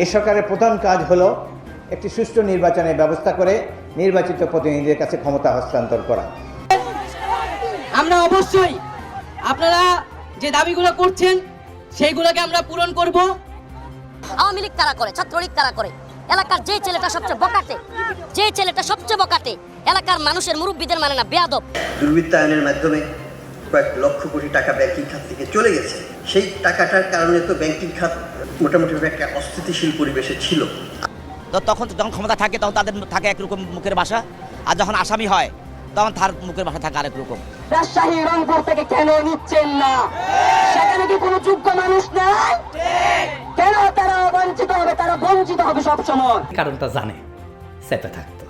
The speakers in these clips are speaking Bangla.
এই সরকারের প্রধান কাজ হলো একটি সুষ্ঠু নির্বাচনের ব্যবস্থা করে নির্বাচিত প্রতিনিধিদের কাছে ক্ষমতা হস্তান্তর করা। আমরা অবশ্যই আপনারা যে দাবিগুলো করছেন সেইগুলোকে আমরা পূরণ করব। আওয়ামী লীগ কারা করে, ছাত্রলীগ কারা করে, এলাকার যে ছেলেটা সবচেয়ে বকাটে এলাকার মানুষের মুরব্বীদের মানে না, বেয়াদব। দুর্বৃত্তায়নের মাধ্যমে কয়েক লক্ষ কোটি টাকা ব্যাংকিং খাত থেকে চলে গেছে। সেই টাকাটার কারণে তো ব্যাংকিং খাত মোটামুটি একটা অস্থিতিশীল পরিবেশে ছিল। তখন ক্ষমতা থাকে তখন তাদের থাকে একরকম মুখের ভাষা, আর যখন আসামি হয় তখন তার মুখের ভাষা থাকে আরেক রকম। রাজশাহী রংপুর থেকে কেন নিচ্ছেন না? সেখানে কি কোনো যোগ্য মানুষ নাই? কেন তারা বঞ্চিত হবে? তারা বঞ্চিত হবে সবসময়। কারণটা জানে, চেপে থাকতো।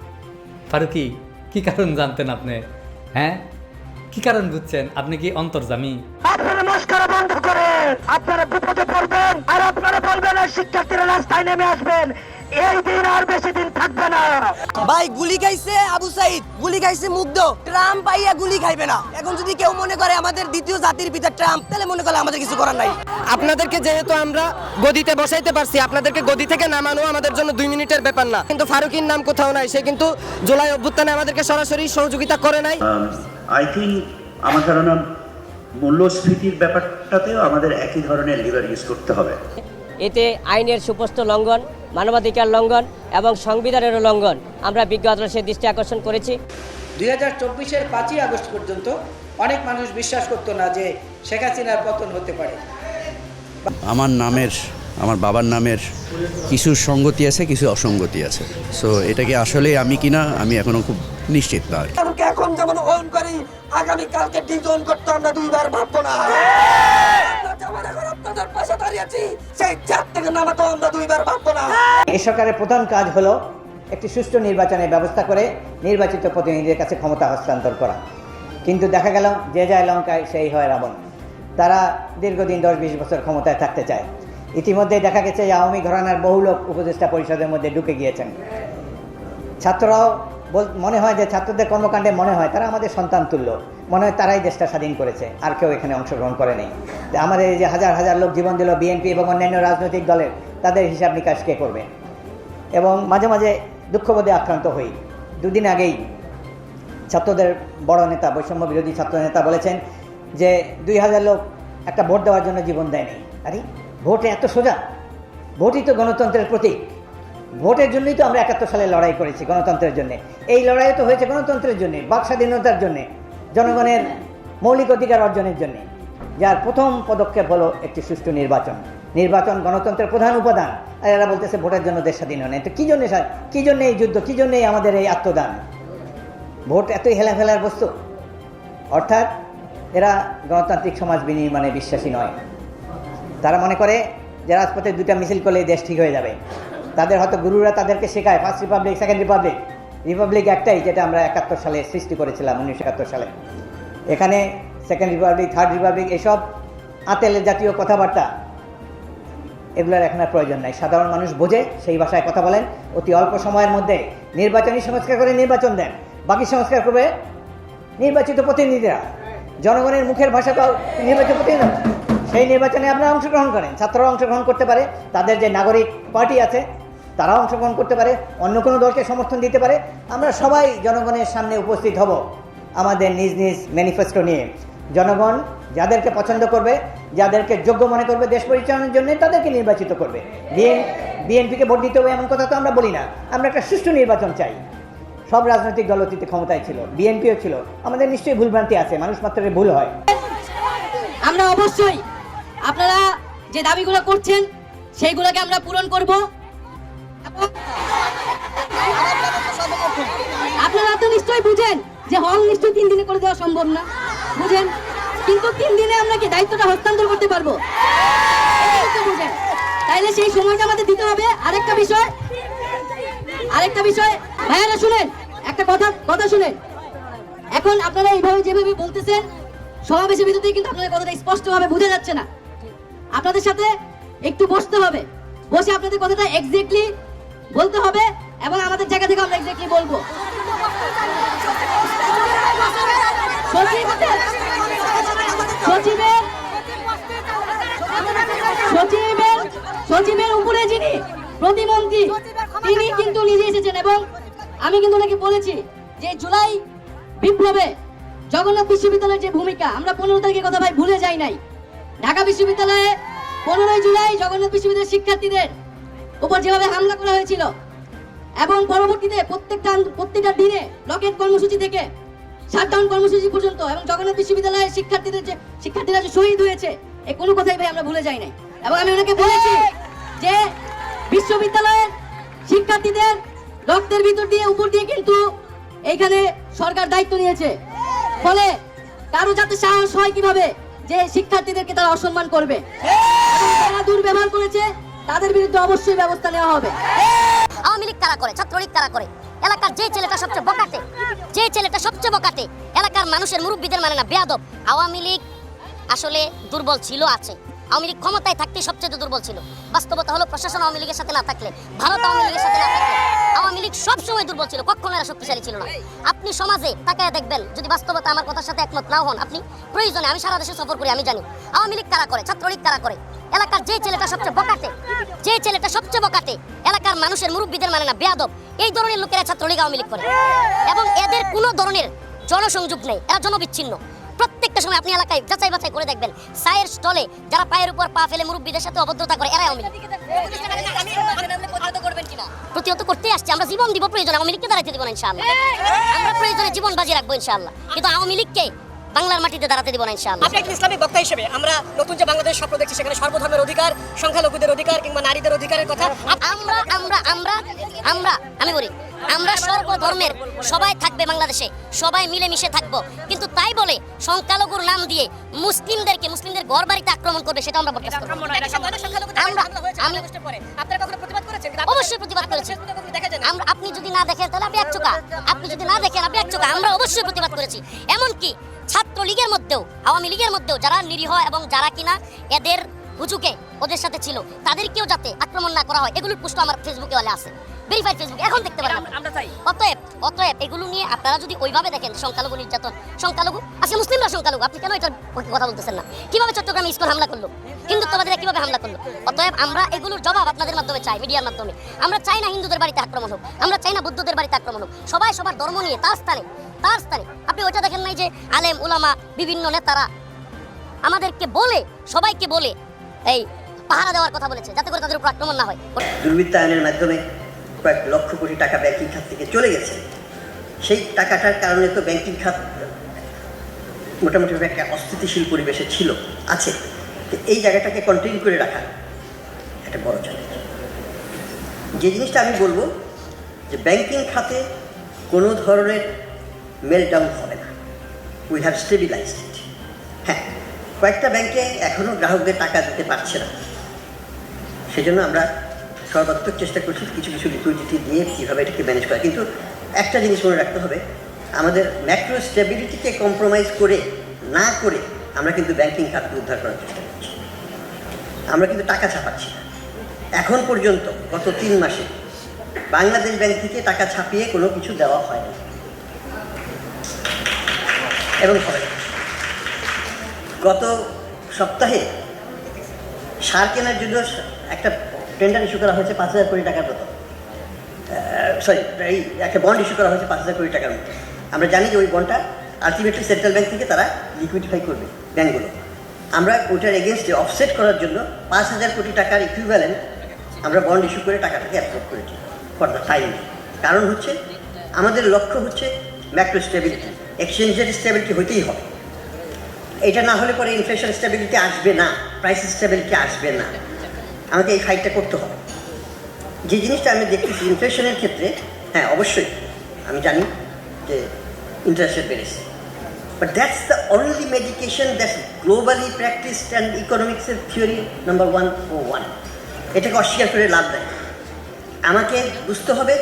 ফারুকি, কি কারণ জানতেন আপনি? হ্যাঁ, কি কারণ বুঝছেন? আপনি কি অন্তর্জামী? আপনারা মস্করা বন্ধ করেন, আপনারা বিপদে পড়বেন, আর আপনারা বলবেন আর শিক্ষার্থীরা রাস্তায় নেমে আসবেন। এই দিন আর বেশি দিন থাকবে না। ভাই গুলি খাইছে আবু সাইদ, গুলি খাইছে মুগ্ধ, ট্রাম্প পাইয়া গুলি খাইবে না। এখন যদি কেউ মনে করে আমাদের দ্বিতীয় জাতির পিতা ট্রাম্প, তাহলে মনে করে আমাদের কিছু করার নাই। আপনাদেরকে যেহেতু আমরা গদিতে বসাইতে পারছি, আপনাদেরকে গদি থেকে নামানো আমাদের জন্য 2 মিনিটের ব্যাপার না। কিন্তু ফারুকির নাম কোথাও নাই, সে কিন্তু জুলাই অভ্যুত্থানে আমাদেরকে সরাসরি সহযোগিতা করে নাই। আই থিঙ্ক আমার ধারণা মূল্যস্ফীতির ব্যাপারটাতেও আমাদের একই ধরনের লিভার ইউজ করতে হবে। এতে আইনের সুস্পষ্ট লঙ্ঘন, মানবাধিকার লঙ্ঘন এবং সংবিধানেরও লঙ্ঘন আমরা বিজ্ঞ আদালতের দৃষ্টি আকর্ষণ করেছি। 2024-এর 5ই আগস্ট পর্যন্ত অনেক মানুষ বিশ্বাস করতো না যে শেখ হাসিনার পতন হতে পারে। আমার বাবার নামের কিছু সঙ্গতি আছে, কিছু অসঙ্গতি আছে। সো এটাকে আসলে আমি কিনা আমি এখনো খুব নিশ্চিত না। এখন যেমন ওন করি, আগামী কালকে ডিজন করতে আমরা 2 বার ভাববো না। আপনাদের পাশে দাঁড়িয়ে আছি, সেই চাপ থেকে নামাতে আমরা 2 বার ভাববো না। এই সরকারের প্রধান কাজ হলো একটি সুষ্ঠু নির্বাচনের ব্যবস্থা করে নির্বাচিত প্রতিনিধিদের কাছে ক্ষমতা হস্তান্তর করা। কিন্তু দেখা গেল যে যায় লঙ্কায় সেই হয় রাবণ। তারা দীর্ঘদিন 10-20 বছর ক্ষমতায় থাকতে চায়। ইতিমধ্যে দেখা গেছে যে আওয়ামী ঘরানার বহু লোক উপদেষ্টা পরিষদের মধ্যে ঢুকে গিয়েছেন। ছাত্ররাও মনে হয় যে ছাত্রদের কর্মকাণ্ডে মনে হয় তারা আমাদের সন্তান তুল্য, মনে হয় তারাই দেশটা স্বাধীন করেছে, আর কেউ এখানে অংশগ্রহণ করে নেই। আমাদের এই যে হাজার হাজার লোক জীবন দিল বিএনপি এবং অন্যান্য রাজনৈতিক দলের, তাদের হিসাব নিকাশ কে করবে? এবং মাঝে মাঝে দুঃখবোধে আক্রান্ত হই। 2 দিন আগেই ছাত্রদের বড় নেতা, বৈষম্য বিরোধী ছাত্র নেতা বলেছেন যে 2000 লোক একটা ভোট দেওয়ার জন্য জীবন দেয়নি। আরে ভোটে এত সোজা? ভোটই তো গণতন্ত্রের প্রতীক। ভোটের জন্যই তো আমরা 71 সালে লড়াই করেছি, গণতন্ত্রের জন্য। এই লড়াই তো হয়েছে গণতন্ত্রের জন্য, বাক স্বাধীনতার জন্য, জনগণের মৌলিক অধিকার অর্জনের জন্য, যার প্রথম পদক্ষেপ হলো একটি সুষ্ঠু নির্বাচন। নির্বাচন গণতন্ত্রের প্রধান উপাদান। আর এরা বলতেছে ভোটের জন্য দেশ স্বাধীন হয় না। তো কী জন্য এই যুদ্ধ, কী জন্যই আমাদের এই আত্মদান? ভোট এতই হেলাফেলার বস্তু? অর্থাৎ এরা গণতান্ত্রিক সমাজ বিনির্মাণে বিশ্বাসী নয়। তারা মনে করে যে রাজপথে 2টা মিছিল করলে দেশ ঠিক হয়ে যাবে। তাদের হয়তো গুরুরা তাদেরকে শেখায় first Republic, second Republic. Republic একটাই, যেটা আমরা 71 সালে সৃষ্টি করেছিলাম, 1971 সালে। এখানে সেকেন্ড রিপাবলিক, থার্ড রিপাবলিক, এসব আতেলের জাতীয় কথাবার্তা, এগুলোর এখন আর প্রয়োজন নাই। সাধারণ মানুষ বোঝে, সেই ভাষায় কথা বলেন। অতি অল্প সময়ের মধ্যে নির্বাচনী সংস্কার করে নির্বাচন দেন, বাকি সংস্কার করবে নির্বাচিত প্রতিনিধিরা। জনগণের মুখের ভাষাটাও নির্বাচিত প্রতিনিধি, সেই নির্বাচনে আপনারা অংশগ্রহণ করেন। ছাত্ররা অংশগ্রহণ করতে পারে, তাদের যে নাগরিক পার্টি আছে তারাও অংশগ্রহণ করতে পারে, অন্য কোনো দলকে সমর্থন দিতে পারে। আমরা সবাই জনগণের সামনে উপস্থিত হব আমাদের নিজ নিজ ম্যানিফেস্টো নিয়ে। জনগণ যাদেরকে পছন্দ করবে, যাদেরকে যোগ্য মনে করবে দেশ পরিচালনার জন্য, তাদেরকে নির্বাচিত করবে। বিএনপিকে ভোট দিতে হবে এমন কথা তো আমরা বলি না। আমরা একটা সুষ্ঠু নির্বাচন চাই। সব রাজনৈতিক দল অতীতে ক্ষমতায় ছিল, বিএনপিও ছিল। আমাদের নিশ্চয়ই ভুলভ্রান্তি আছে, মানুষ মাত্রের ভুল হয়। আমরা অবশ্যই আপনারা যে দাবিগুলো করছেন সেইগুলোকে আমরা পূরণ করব। আপনারা তো নিশ্চয়ই বুঝেন যে হল নিশ্চয়ই 3 দিনে করে দেওয়া সম্ভব না, বুঝেন। কিন্তু 3 দিনে আমরা কি দায়িত্বটা হস্তান্তর করতে পারবো? বুঝেন, তাইলে সেই সময়টা আমাদের দিতে হবে। আরেকটা বিষয় ভাইয়ারা শুনেন, একটা কথা শুনেন। এখন আপনারা এইভাবে যেভাবে বলতেছেন, সমাবেশের ভিতরে কিন্তু আপনাদের কথাটা স্পষ্টভাবে বোঝা যাচ্ছে না। আপনাদের সাথে একটু বসতে হবে, বসে আপনাদের কথাটা এক্স্যাক্টলি বলতে হবে এবং আমাদের জায়গা থেকে আমরা এক্স্যাক্টলি বলবো। সচিবের উপরে যিনি প্রতিমন্ত্রী তিনি কিন্তু নিজে এসেছেন এবং আমি কিন্তু ওনাকে বলেছি যে জুলাই বিপ্লবে জগন্নাথ বিশ্ববিদ্যালয়ের যে ভূমিকা, আমরা 15 তারিখের কথা ভাই ভুলে যাই নাই। ঢাকা বিশ্ববিদ্যালয়ে 15 জুলাই জগন্নাথ বিশ্ববিদ্যালয়ের শিক্ষার্থীদের উপর যেভাবে হামলা করা হয়েছিল এবং পরবর্তীতে প্রত্যেকটা দিনে লকেট কর্মসূচি থেকে শাটডাউন কর্মসূচি পর্যন্ত এবং জগন্নাথ বিশ্ববিদ্যালয়ের শিক্ষার্থীরা যে শহীদ হয়েছে এই কোনো কথাই ভাই আমরা ভুলে যাই নাই। এবং আমি ওনাকে বলেছি যে বিশ্ববিদ্যালয়ের শিক্ষার্থীদের রক্তের ভিতর দিয়ে উপর দিয়ে কিন্তু এইখানে সরকার দায়িত্ব নিয়েছে, ফলে কারো যাতে সাহস হয় কিভাবে যে শিক্ষার্থীদেরকে তারা অসম্মান করবে, এবং যারা দুর্ব্যবহার করেছে তাদের বিরুদ্ধে অবশ্যই ব্যবস্থা নেওয়া হবে। আওয়ামী লীগ কারা করে, ছাত্রলীগ কারা করে, এলাকার যে ছেলেটা সবচেয়ে বকাটে, এলাকার মানুষের মুরব্বীদের মানে না, বেয়াদব। আওয়ামী লীগ আসলে দুর্বল ছিল, আছে। আওয়ামী লীগ ক্ষমতায় থাকতে সবচেয়ে দুর্বল ছিল। বাস্তবতা হলো প্রশাসন আওয়ামী লীগের সাথে না থাকলে, ভারত আওয়ামী লীগের সাথে না থাকলে আওয়ামী লীগ সবসময় দুর্বল ছিল, কখনো এরা শক্তিশালী ছিল না। আপনি সমাজে তাকায় দেখবেন, যদি বাস্তবতা আমার কথার সাথে একমত নাও হন, আপনি প্রয়োজনে, আমি সারা দেশে সফর করি, আমি জানি আওয়ামী লীগ কারা করে, ছাত্রলীগ কারা করে, এলাকার যে ছেলেটা সবচেয়ে বকাটে, এলাকার মানুষের মুরব্বীদের মানে না, বেয়াদব, এই ধরনের লোকেরা ছাত্রলীগ আওয়ামী লীগ করে এবং এদের কোনো ধরনের জনসংযোগ নেই, এরা জনবিচ্ছিন্ন। প্রত্যেকটা সময় আপনি এলাকায় যাচাই বাছাই করে দেখবেন, চায়ের স্টলে যারা পায়ের উপর পা ফেলে মুরব্বীদের সাথে অভদ্রতা করে, এরা আওয়ামী লীগ। প্রতিহত করতে আসছে, আমরা জীবন দিব, প্রয়োজন আওয়ামী লীগকে দাঁড়াতে দিব না ইনশাআল্লাহ। আমরা প্রয়োজনে জীবন বাজি রাখবো ইনশাআল্লাহ, কিন্তু আওয়ামী লীগকে বাংলার মাটিতে দাঁড়াতে দিব না ইনশাআল্লাহ। আপনি একজন ইসলামিক বক্তা হিসেবে আমরা নতুন যে বাংলাদেশ স্বপ্ন দেখছি, সেখানে সর্বধর্মের অধিকার, সংখ্যালঘুদের অধিকার কিংবা নারীদের অধিকারের কথা আমি বলি, আমরা সর্বধর্মের সবাই থাকবে বাংলাদেশে, সবাই মিলেমিশে থাকবো, কিন্তু তাই বলে সংখ্যালঘুর নাম দিয়ে মুসলিমদের ঘর বাড়িতে আক্রমণ করবে, সেটা আমরা বরদাস্ত করব না। অবশ্যই প্রতিবাদ করেছি। আপনি যদি না দেখেন তাহলে আপনি এক চোখা, আমরা অবশ্যই প্রতিবাদ করেছি। এমনকি ছাত্রলীগের মধ্যেও, আওয়ামী লীগের মধ্যেও যারা নিরীহ এবং যারা কিনা এদের হুজুকে ওদের সাথে ছিল, তাদেরকেও যাতে আক্রমণ না করা হয়, এগুলোর পোস্ট আমার ফেসবুকে আছে, ভেরিফাইড ফেসবুক, এখন দেখতে পারেন। অতএব এগুলো নিয়ে আপনারা যদি ওইভাবে দেখেন, সংখ্যালঘু নির্যাতন, সংখ্যালঘু আজকে মুসলিমরা সংখ্যালঘু, আপনি কেন এটার কথা বলতেছেন না? কিভাবে চট্টগ্রামে স্কুল হামলা করলো, হিন্দুত্ববাদীরা কিভাবে হামলা করলো? অতএব আমরা এগুলোর জবাব আপনাদের মাধ্যমে চাই, মিডিয়ার মাধ্যমে। আমরা চাই না হিন্দুদের বাড়িতে আক্রমণ হোক, আমরা চাই না বৌদ্ধদের বাড়িতে আক্রমণ হোক, সবাই সবার ধর্ম নিয়ে তার স্থানে। আপনি ওইটা দেখেন নাই যে আলেম উলামা বিভিন্ন নেতারা আমাদেরকে বলে, সবাইকে বলে এই পাহারা দেওয়ার কথা বলেছে, যাতে করে তাদের উপর আক্রমণ না হয়। দুর্বৃত্তায়নের মাধ্যমে কয়েক লক্ষ কোটি টাকা ব্যাংকিং খাত থেকে চলে গেছে। সেই টাকাটার কারণে তো ব্যাংকিং খাত মোটামুটি একটা অস্থিতিশীল পরিবেশে ছিল, আছে। এই জায়গাটাকে কন্টিনিউ করে রাখা একটা বড় চ্যালেঞ্জ। যে জিনিসটা আমি বলবো যে ব্যাংকিং খাতে কোনো ধরনের মেলডাউন হবে না, উই হ্যাভ স্টেবিলাইজড ইট। হ্যাঁ, কয়েকটা ব্যাংকে এখনও গ্রাহকদের টাকা দিতে পারছে না, সেজন্য আমরা সর্বাত্মক চেষ্টা করছি কিছু লিকুইডিটি দিয়ে কীভাবে এটাকে ম্যানেজ করা। কিন্তু একটা জিনিস মনে রাখতে হবে, আমাদের ম্যাক্রো স্টেবিলিটিকে কম্প্রোমাইজ না করে আমরা কিন্তু ব্যাংকিং খাতকে উদ্ধার করার চেষ্টা করছি। আমরা কিন্তু টাকা ছাপাচ্ছি না। এখন পর্যন্ত গত 3 মাসে বাংলাদেশ ব্যাংক থেকে টাকা ছাপিয়ে কোনো কিছু দেওয়া হয়নি এবং হবে না। গত সপ্তাহে সার কেনার জন্য একটা টেন্ডার ইস্যু করা হয়েছে 5,000 কোটি টাকার মতো, একটা বন্ড ইস্যু করা হয়েছে 5,000 কোটি টাকার মতো। আমরা জানি যে ওই বন্ডটা আলটিমেটলি সেন্ট্রাল ব্যাংক থেকে তারা লিকুইডিফাই করবে ব্যাংকগুলো। আমরা ওইটার এগেনস্টে অফসেট করার জন্য 5,000 কোটি টাকার ইকুইভ্যালেন্ট আমরা বন্ড ইস্যু করে টাকাটাকে অ্যাবজর্ব করেছি ফর দ্য টাইম। কারণ হচ্ছে আমাদের লক্ষ্য হচ্ছে ম্যাক্রো স্টেবিলিটি, এক্সচেঞ্জের স্টেবিলিটি হইতেই হবে। এটা না হলে পরে ইনফ্লেশন স্টেবিলিটি আসবে না, প্রাইস স্টেবিলিটি আসবে না। আমাকে এই ফাইটটা করতে হবে। যে জিনিসটা আমি দেখতেছি ইনফ্লেশনের ক্ষেত্রে, হ্যাঁ অবশ্যই আমি জানি যে ইন্টারেস্ট রেট বেড়েছে, but that's the only medication that's globally practised and ইকোনমিক্সের থিওরি নাম্বার 101। এটাকে অস্বীকার করে লাভ দেয়। আমাকে বুঝতে হবে,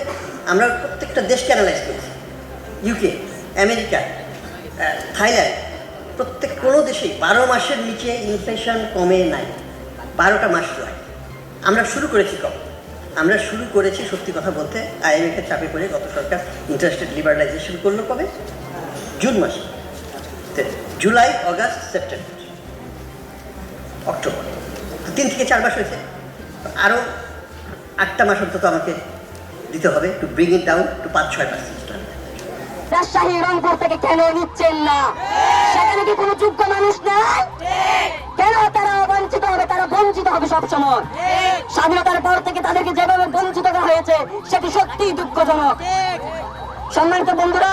আমরা প্রত্যেকটা দেশকে অ্যানালাইজ করেছি, ইউকে, আমেরিকা, থাইল্যান্ড, কোনো দেশেই 12 মাসের নিচে ইনফ্লেশন কমে নাই, 12টা মাস নয়। আমরা শুরু করেছি কম, আমরা শুরু করেছি সত্যি কথা বলতে IMF-এর চাপে পড়ে গত সরকার ইন্টারেস্ট রেট লিবারালাইজেশন করলো কবে? জুন মাসে। জুলাই, অগাস্ট, সেপ্টেম্বর, অক্টোবর, 3 থেকে 4 মাস হয়েছে। আরও 8টা মাস অন্তত আমাকে দিতে হবে to bring it down to 5-6%। Rajshahi Rangpur থেকে কেন নিচ্ছেন না? সেখানে কি কোনো যোগ্য মানুষ নাই? কেন তারা বঞ্চিত হবে? তারা বঞ্চিত হবে সবসময়। স্বাধীনতার পর থেকে তাদেরকে যেভাবে বঞ্চিত করা হয়েছে সেটি সত্যিই দুঃখজনক। সম্মানিত বন্ধুরা,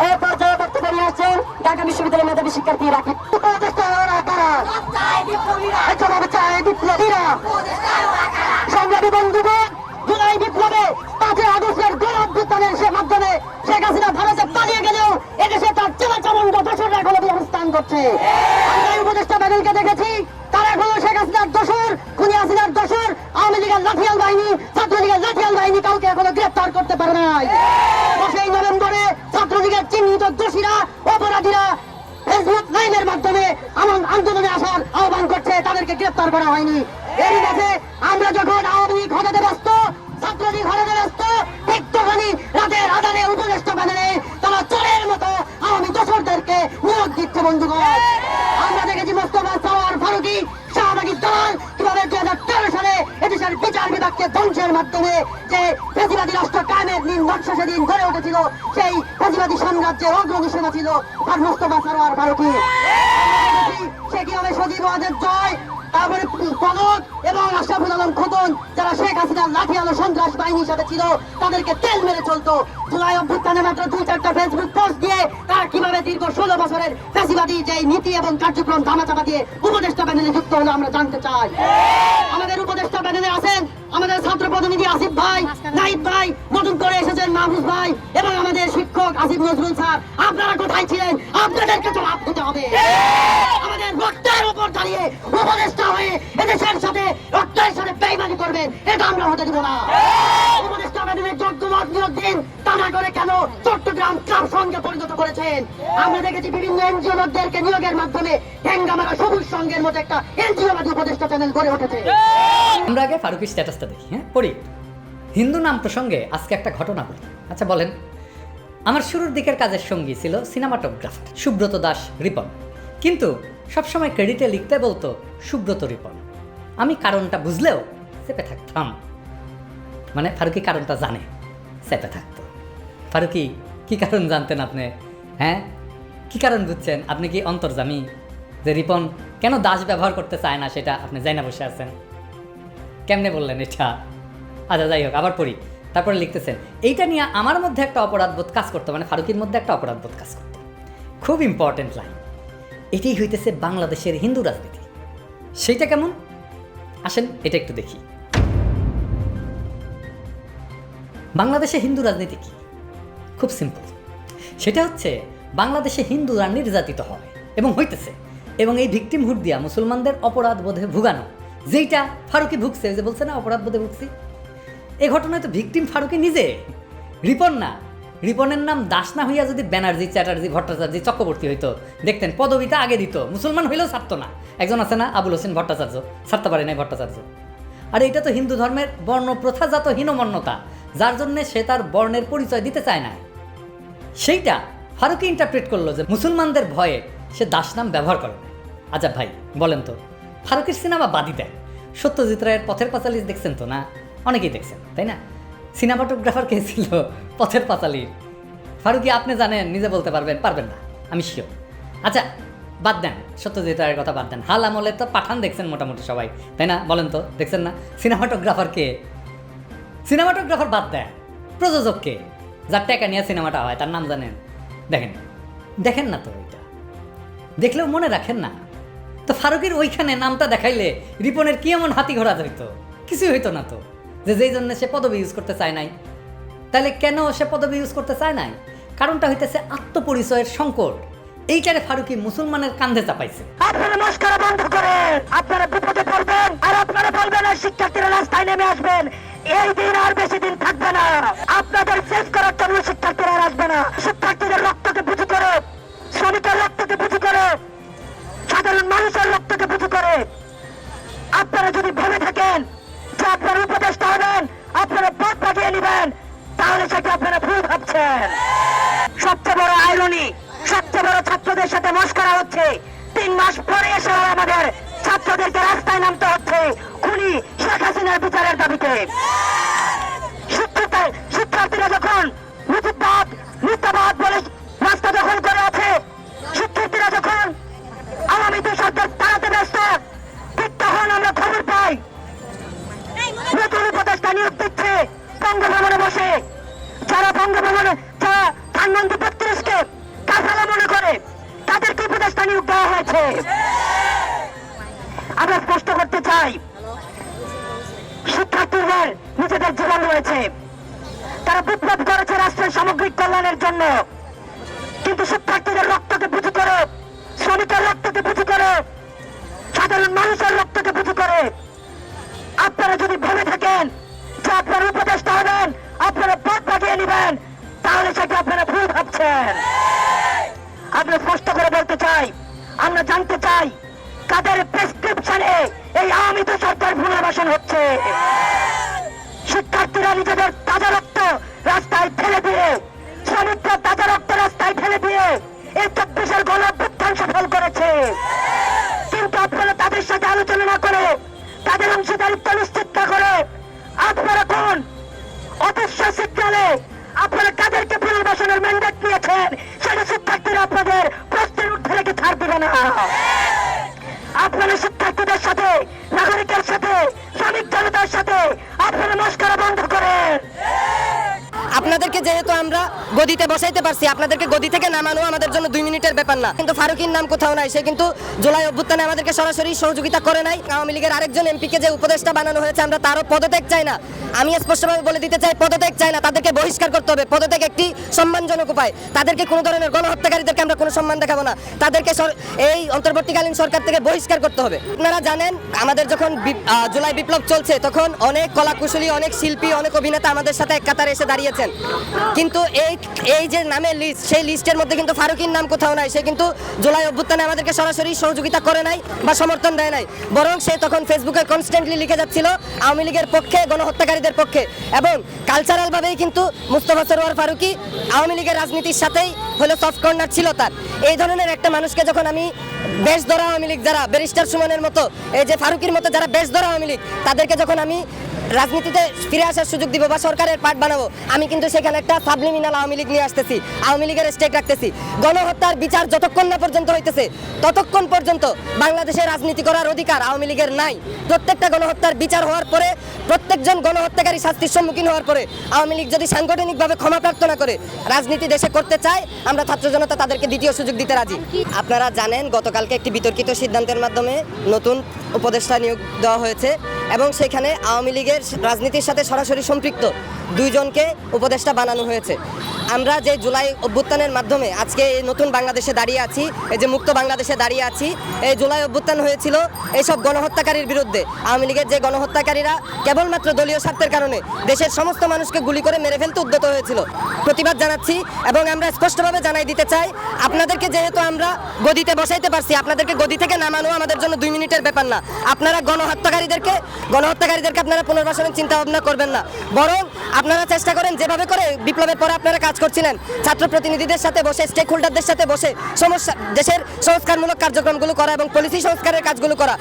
এই পর্যায়ে বক্তব্য নিয়ে আসছেন ঢাকা বিশ্ববিদ্যালয়ের মেধাবী শিক্ষার্থী রাকিব। সংগ্রামী বন্ধুগণ, জুলাই বিপ্লবে 5 আগস্টের গণঅভ্যুত্থানের মাধ্যমে শেখ হাসিনা ভারতে পালিয়ে গেলেও এদেশে তার চেলাচামুন্ড দোসররা এখনো অবস্থান করছে। আমরা উপদেষ্টা প্যানেলকে দেখেছি, তারা এখনো শেখ হাসিনার দোসর, খুনি হাসিনার দোসর, আওয়ামী লীগের লাঠিয়াল বাহিনী, ছাত্রলীগের লাঠিয়াল বাহিনী কাউকে এখনো গ্রেফতার করতে পারে নাই। 5 নভেম্বরে ছাত্রলীগের চিহ্নিত দোষীরা, অপরাধীরা ফেসবুক লাইভের মাধ্যমে আন্দোলনে আসার আহ্বান করছে, তাদেরকে গ্রেফতার করা হয়নি। এর মাঝে আমরা যখন আওয়ামী লীগ হঠাতে ব্যস্ত, ছাত্রলীগ হঠাতে ব্যস্ত, ঠিক তখনই রাতের আধারে উপদেষ্টা প্যানেলে তারা চোরের মতো আওয়ামী দোসরদেরকে নিয়োগ দিচ্ছে। বন্ধুগণ, আমরা দেখেছি মোস্তফা সরোয়ার ফারুকী, শাহবাগী দল কিভাবে 2013 সালে এদেশের বিচার বিভাগকে ধ্বংসের মাধ্যমে যে ফ্যাসিবাদী রাষ্ট্র কায়েমের নকশা সেদিন গড়ে উঠেছিল, সেই ফ্যাসিবাদী সাম্রাজ্যের অগ্রণী সেনা ছিল আর মোস্তফা সরোয়ার ফারুকী। সে কিভাবে সজীব ওয়াজেদ জয়, তারপরে পলক এবং আশরাফুল আলম খোকন, যারা শেখ হাসিনার লাঠিয়ালো সন্ত্রাস বাহিনীর সাথে ছিল, তাদেরকে তেল মেরে চলতো। জুলাই অভ্যুত্থানে মাত্র 2-4টা ফেসবুক পোস্ট দিয়ে তারা কিভাবে দীর্ঘ 16 বছরের ফ্যাসিবাদী যে নীতি এবং কার্যক্রম ধামাচাপা দিয়ে উপদেষ্টা প্যানেলে যুক্ত হলো, আমরা জানতে চাই। আমাদের উপদেষ্টা প্যানেলে আছেন আমাদের ছাত্র প্রতিনিধি আসিফ ভাই, নাহিদ ভাই, নতুন করে এসেছেন মাহফুজ ভাই এবং আমাদের শিক্ষক আসিফ নজরুল স্যার। আপনারা কোথায় ছিলেন? আপনাদেরকে জবাব দিতে হবে। আমাদের রক্তের উপর দাঁড়িয়ে উপদেষ্টা হয়ে এদেশের সাথে রক্তের সাথে বেইমানি করবেন, এটা আমরা হতে দিব না। উপদেষ্টা প্যানেলের যোগ্য মত নিয়োগ দিন, তা না করে কেন চট্টগ্রাম ক্লাব সঙ্গে পরিণত করেছেন? আমরা দেখেছি বিভিন্ন এনজিও লোকদেরকে নিয়োগের মাধ্যমে ঠেঙ্গামারা সবুজ সংঘের মতো একটা এনজিওবাদী উপদেষ্টা প্যানেল গড়ে উঠেছে। আমরা আগে ফারুকের স্ট্যাটাসটা দেখি, হ্যাঁ পড়ি। হিন্দু নাম প্রসঙ্গে আজকে একটা ঘটনা বলি। আচ্ছা বলেন, আমার শুরুর দিকের কাজের সঙ্গী ছিল সিনেমাটোগ্রাফার সুব্রত দাস রিপন, কিন্তু সবসময় ক্রেডিটে লিখতে বলতো সুব্রত রিপন। আমি কারণটা বুঝলেও চেপে থাকতাম। মানে ফারুকি কারণটা জানে, চেপে থাকতো। ফারুকি কি কারণ জানতেন আপনি? হ্যাঁ, কি কারণ বুঝছেন? আপনি কি অন্তর্জামী যে রিপন কেন দাস ব্যবহার করতে চায় না সেটা আপনি যাই না বসে আছেন? কেমনে বললেন এটা? আচ্ছা যাই হোক, আবার পড়ি। তারপরে লিখতেছেন, এইটা নিয়ে আমার মধ্যে একটা অপরাধবোধ কাজ করতো, মানে ফারুকির মধ্যে একটা অপরাধবোধ কাজ করতো। খুব ইম্পর্টেন্ট লাইন। এটাই হইতেছে বাংলাদেশের হিন্দু রাজনীতি। সেইটা কেমন? আসেন এটা একটু দেখি। বাংলাদেশে হিন্দু রাজনীতি কি? খুব সিম্পল। সেটা হচ্ছে বাংলাদেশে হিন্দুরা নির্যাতিত হয় এবং হইতেছে, এবং এই ভিকটিমহুড দিয়া মুসলমানদের অপরাধ বোধে ভুগানো, যেইটা ফারুকি ভুগছে, যে বলছে না অপরাধ বোধে ভুগছি। এই ঘটনায় তো ভিকটিম ফারুকি নিজে, রিপন না। রিপনের নাম দাস না হইয়া যদি ব্যানার্জি, চ্যাটার্জি, ভট্টাচার্য, চক্রবর্তী হইতো, দেখতেন পদবিটা আগে দিত, মুসলমান হইলেও ছাড়তো না। একজন আছে না আবুল হোসেন ভট্টাচার্য, ছাড়তে পারে নাই ভট্টাচার্য। আর এইটা তো হিন্দু ধর্মের বর্ণ প্রথাজাত হীনমন্যতা, যার জন্যে সে তার বর্ণের পরিচয় দিতে চায় না। সেইটা ফারুকি ইন্টারপ্রেট করলো যে মুসলমানদের ভয়ে সে দাস নাম ব্যবহার করে না। আচ্ছা ভাই বলেন তো, ফারুকির সিনেমা বাদই দেন, সত্যজিৎ রায়ের পথের পাঁচালী দেখছেন তো? না, অনেকেই দেখছেন তাই না? সিনেমাটোগ্রাফার কে ছিল পথের পাঁচালীর? ফারুকি আপনি জানেন, নিজে বলতে পারবেন? পারবেন না, আমি শিওর। আচ্ছা বাদ দেন, সত্যজিৎ রায়ের কথা বাদ দেন। হাল আমলে তো পাঠান দেখছেন মোটামুটি সবাই, তাই না? বলেন তো দেখছেন না? সিনেমাটোগ্রাফার কে? সিনেমাটোগ্রাফার বাদ দেন, প্রযোজক কে? যার টাকা নিয়ে সিনেমাটা হয় তার নাম জানেন? দেখেন দেখেন না তো, ওইটা দেখলেও মনে রাখেন না তো। ফারুকের ওইখানে নামটা দেখাইলে রিপনের কি এমন হাতি ঘোড়া হইতো? কিছুই হইতো না তো, যেই জন্য সে পদবি ইউজ করতে চায় নাই। তাহলে কেন সে পদবি ইউজ করতে চায় নাই? কারণটা হইতেছে আত্মপরিচয়ের সংকট। এইটারে ফারুকি মুসলমানের কাঁধে চাপাইছে। আপনারা মস্করা বন্ধ করেন, আপনারা বিপদে পড়বেন, আর আপনারা বলবেন আর শিক্ষার্থীরা রাস্তায় নেমে আসবেন। এই দিন আর বেশি দিন থাকবে না। আপনাদের সেভ করার জন্য শিক্ষার্থীরা আসবে না। শিক্ষার্থীদের রক্তকে বুঝি করে, শ্রমিকের রক্তকে বুঝি করে, সাধারণ মানুষের রক্তকে বুঝি করে। আপনারা যদি ভেবে থাকেন যে আপনারা উপদেষ্টা হবেন, আপনারা পথ পাঠিয়ে নেবেন, তাহলে সেটা আপনারা ভুল ভাবছেন। সবচেয়ে বড় আইরনি, সবচেয়ে বড় ছাত্রদের সাথে মস্করা হচ্ছে। 3 মাস পরে এসে আমাদের ছাত্রদেরকে রাস্তায় নামতে হচ্ছে খুনি শেখ হাসিনার বিচারের দাবিতে। বঙ্গভবনে যারা ধানমন্ত্রী 32-কে কাফেলা মনে করে তাদেরকে উপদেষ্টা নিয়োগ দেওয়া হয়েছে। আমরা স্পষ্ট করতে চাই, শিক্ষার্থীদের নিজেদের জীবন রয়েছে, তারা বিপ্লব করেছে রাষ্ট্রের সামগ্রিক কল্যাণের জন্য, কিন্তু শিক্ষার্থীদের রক্তকে পুঁজি করে, শ্রমিকের রক্তকে পুঁজি করে, সাধারণ মানুষের রক্তকে পুঁজি করে আপনারা যদি ভেবে থাকেন যে আপনারা উপদেষ্টা হবেন, আপনারা পথ বাগিয়ে নেবেন, তাহলে সেটা আপনারা ভুল ভাবছেন। আমরা স্পষ্ট করে বলতে চাই, আমরা জানতে চাই কাদের প্রেসক্রিপশনে এই আওয়ামী সরকার পুনর্বাসন হচ্ছে। শিক্ষার্থীরা নিজেদের তাজা রক্ত রাস্তায় ফেলে দিয়ে, শ্রমিকরা তাজা রক্ত রাস্তায় ফেলে দিয়ে এই 24-এর গণ অভ্যুত্থান সফল করেছে, কিন্তু আপনারা তাদের সাথে আলোচনা না করে, তাদের অংশীদারিত্ব নিশ্চিত না করে আপনারা কোন অদৃশ্য সিগন্যালে আপনারা কাদেরকে পুনর্বাসনের ম্যান্ডেট নিয়েছেন সেটা শিক্ষার্থীরা আপনাদের প্রশ্নের ঊর্ধ্বে রেখে ছাড় দেবে না। আপনারা শিক্ষার্থীদের সাথে, নাগরিকের সাথে, শ্রমিক জনতার সাথে আপনারা মস্করা বন্ধ করেন। আপনাদেরকে যেহেতু আমরা গদিতে বসাইতে পারছি, আপনাদেরকে গদি থেকে নামানো আমাদের জন্য 2 মিনিটের ব্যাপার না। কিন্তু ফারুকীর নাম কোথাও নাই, সে কিন্তু জুলাই অভ্যুত্থানে আমাদেরকে সরাসরি সহযোগিতা করে নাই। আওয়ামী লীগের আরেকজন এমপিকে যে উপদেষ্টা বানানো হয়েছে, আমরা তারও পদত্যাগ চাই না। আমি স্পষ্টভাবে বলে দিতে চাই, পদত্যাগ চাই না, তাদেরকে বহিষ্কার করতে হবে। পদত্যাগ একটি সম্মানজনক উপায়। তাদেরকে কোনো ধরনের গণহত্যাকারীদেরকে আমরা কোনো সম্মান দেখাবো না, তাদেরকে এই অন্তর্বর্তীকালীন সরকার থেকে বহিষ্কার করতে হবে। আপনারা জানেন, আমাদের যখন জুলাই বিপ্লব চলছে তখন অনেক কলাকুশলী, অনেক শিল্পী, অনেক অভিনেতা আমাদের সাথে এক কাতারে এসে দাঁড়িয়েছেন, কিন্তু এই যে নামের লিস্ট, সেই লিস্টের মধ্যে কিন্তু ফারুকীর নাম কোথাও নাই। সে কিন্তু জুলাই অভ্যুত্থানে আমাদেরকে সরাসরি সহযোগিতা করে নাই বা সমর্থন দেয় নাই, বরং সে তখন ফেসবুকে কনস্ট্যান্টলি লিখে যাচ্ছিল আওয়ামী লীগের পক্ষে, গণহত্যাকারীদের পক্ষে। এবং কালচারাল ভাবেই কিন্তু মুস্তফা সরোয়ার ফারুকী আওয়ামী লীগের রাজনীতির সাথেই হলো সফট কর্নার ছিল তার। এই ধরনের একটা মানুষকে যখন আমি বেশ ধরা আওয়ামী লীগ, যারা ব্যারিস্টার সুমনের মতো, এই যে ফারুকীর মতো যারা বেশ ধরা আওয়ামী লীগ, তাদেরকে যখন আমি রাজনীতিতে ফিরে আসার সুযোগ দিব বা সরকারের পার্ট বানাবো, আমি কিন্তু সেখানে একটা সাবলিমিনাল আওয়ামী লীগ নিয়ে আসতেছি, আওয়ামী লীগের স্টেক রাখতেছি। গণহত্যার বিচার যতক্ষণ না পর্যন্ত হইতেছে ততক্ষণ পর্যন্ত বাংলাদেশে রাজনীতি করার অধিকার আওয়ামী লীগের নাই। প্রত্যেকটা গণহত্যার বিচার হওয়ার পরে, প্রত্যেকজন গণহত্যাকারী শাস্তির সম্মুখীন হওয়ার পরে আওয়ামী লীগ যদি সাংগঠনিকভাবে ক্ষমা প্রার্থনা করে রাজনীতি দেশে করতে চায়, আমরা ছাত্র জনতা তাদেরকে দ্বিতীয় সুযোগ দিতে রাজি। আপনারা জানেন, গতকালকে একটি বিতর্কিত সিদ্ধান্তের মাধ্যমে নতুন উপদেষ্টা নিয়োগ দেওয়া হয়েছে এবং সেখানে আওয়ামী লীগের রাজনীতির সাথে সরাসরি সম্পৃক্ত 2 জনকে উপদেষ্টা বানানো হয়েছে। আমরা যে জুলাই অভ্যুত্থানের মাধ্যমে আজকে এই নতুন বাংলাদেশে দাঁড়িয়ে আছি, এই যে মুক্ত বাংলাদেশে দাঁড়িয়ে আছি, এই জুলাই অভ্যুত্থান হয়েছিল এইসব গণহত্যাকারীর বিরুদ্ধে। আওয়ামী লীগের যে গণহত্যাকারীরা কেবলমাত্র দলীয় স্বার্থের কারণে দেশের সমস্ত মানুষকে গুলি করে মেরে ফেলতে উদ্যত হয়েছিল, প্রতিবাদ জানাচ্ছি। এবং আমরা স্পষ্টভাবে জানাই দিতে চাই, আপনাদেরকে যেহেতু আমরা গদিতে বসাইতে পারছি, আপনাদেরকে গদি থেকে নামানো আমাদের জন্য 2 মিনিটের ব্যাপার না। আপনারা গণহত্যাকারীদেরকে আপনারা পুনর্বাসনের চিন্তা ভাবনা করবেন না, বরং আপনারা চেষ্টা করেন যেভাবে করে বিপ্লবের পরে আপনারা কাজ করছিলেন, ছাত্র প্রতিনিধিদের সাথে বসে, স্টেক হোল্ডারদের সাথে বসে দেশের সংস্কারমূলক কার্যক্রমগুলো করা এবং পলিসি সংস্কারের কাজগুলো করা।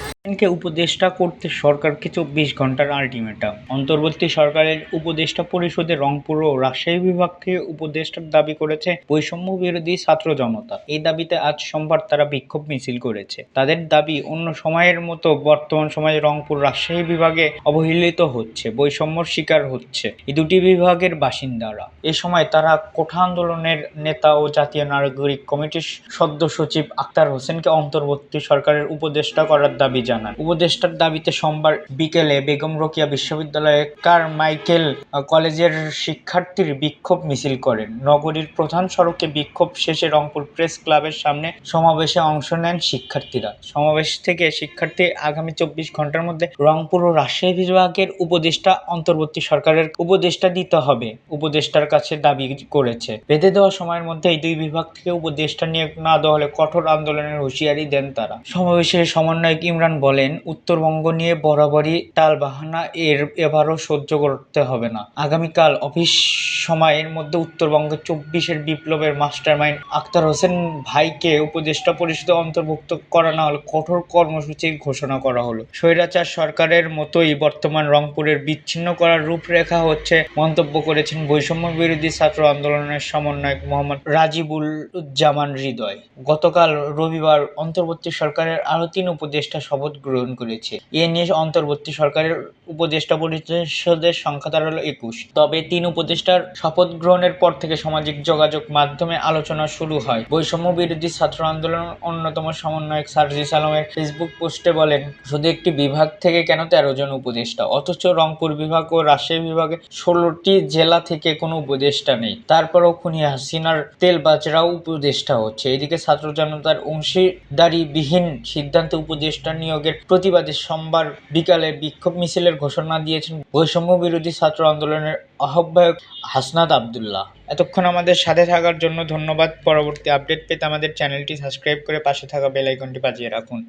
উপদেষ্টা করতে সরকারকে 24 ঘন্টার আলটিমেটাম। অন্তর্বর্তী সরকারের উপদেষ্টা পরিষদে রংপুর ও রাজশাহী বিভাগ থেকে উপদেষ্টার দাবি করেছে বৈষম্য বিরোধী ছাত্র জনতা। এই দাবিতে আজ সোমবার তারা বিক্ষোভ মিছিল করেছে। তাদের দাবি, অন্য সময়ের মতো বর্তমান সময়ে রংপুর রাজশাহী বিভাগে অবহেলিত হচ্ছে, বৈষম্যর শিকার হচ্ছে এই 2টি বিভাগের বাসিন্দারা। এ সময় তারা কোঠা আন্দোলনের নেতা ও জাতীয় নাগরিক কমিটির সদস্য সচিব আক্তার হোসেনকে অন্তর্বর্তী সরকারের উপদেষ্টা করার দাবি জানান। উপদেষ্টার দাবিতে সোমবার বিকেলে বেগম রোকেয়া বিশ্ববিদ্যালয়ের কারমাইকেল কলেজের শিক্ষার্থীর বিক্ষোভ মিছিল করেন। নগরীর প্রধান সড়কে বিক্ষোভ শেষে রংপুর প্রেস ক্লাবের সামনে সমাবেশে অংশ নেন শিক্ষার্থীরা। সমাবেশ থেকে শিক্ষার্থী আগামী 24 ঘন্টার মধ্যে রংপুর ও রাজশাহী বিভাগের উপদেষ্টা অন্তর্বর্তী সরকারের উপদেষ্টা দিতে হবে উপদেষ্টার কাছে দাবি করেছে। বেঁধে দেওয়া সময়ের মধ্যে এই 2 বিভাগ থেকে উপদেষ্টা নিয়োগ না দেওয়া হলে কঠোর আন্দোলনের হুঁশিয়ারি দেন তারা। সমাবেশের সমন্বয়ক ইমরান বলেন, উত্তরবঙ্গ নিয়ে বরাবরই টালবাহানা এবারও সহ্য করতে হবে না। আগামীকাল অফিস সময়ের মধ্যে উত্তরবঙ্গ 24-এর বিপ্লবের মাস্টারমাইন্ড আক্তার হোসেন ভাইকে উপদেষ্টা পরিষদে অন্তর্ভুক্ত করা না হলে কঠোর কর্মসূচির ঘোষণা করা হলো। স্বৈরাচার সরকারের মতোই বর্তমান রংপুরের বিচ্ছিন্ন করার রূপরেখা হচ্ছে মন্তব্য করেছেন বৈষম্য বিরোধী ছাত্র আন্দোলন আন্দোলনের সমন্বয়ক মোহাম্মদ রাজিবুল জামান হৃদয়। গতকাল রবিবার অন্তর্বর্তী সরকারের আরও 3 উপদেষ্টা শপথ গ্রহণ করেছে। এ নিয়ে অন্তর্বর্তী সরকারের উপদেষ্টা পরিষদের সংখ্যা দাঁড়ালো 21। তবে 3 উপদেষ্টার শপথ গ্রহণের পর থেকে সামাজিক যোগাযোগ মাধ্যমে আলোচনা শুরু হয়। বৈষম্য বিরোধী ছাত্র আন্দোলনের অন্যতম সমন্বয়ক সার্জিস আলমের ফেসবুক পোস্টে বলেন, শুধু একটি বিভাগ থেকে কেন 13 জন উপদেষ্টা, অথচ রংপুর বিভাগ ও রাজশাহী বিভাগে 16টি জেলা থেকে কোনো উপদেষ্টা নেই। তারপরও খুনি হাসিনার তেলবাজরাও উপদেষ্টা হচ্ছে। এদিকে ছাত্র জনতার অংশীদারিবিহীন সিদ্ধান্তে উপদেষ্টা নিয়োগের প্রতিবাদে সোমবার বিকালে বিক্ষোভ মিছিলের ঘোষণা দিয়েছেন বৈষম্য বিরোধী ছাত্র আন্দোলনের আহ্বায়ক হাসনাত আবদুল্লাহ। এতক্ষণ আমাদের সাথে থাকার জন্য ধন্যবাদ। পরবর্তী আপডেট পেতে আমাদের চ্যানেলটি সাবস্ক্রাইব করে পাশে থাকা বেল আইকনটি বাজিয়ে রাখুন।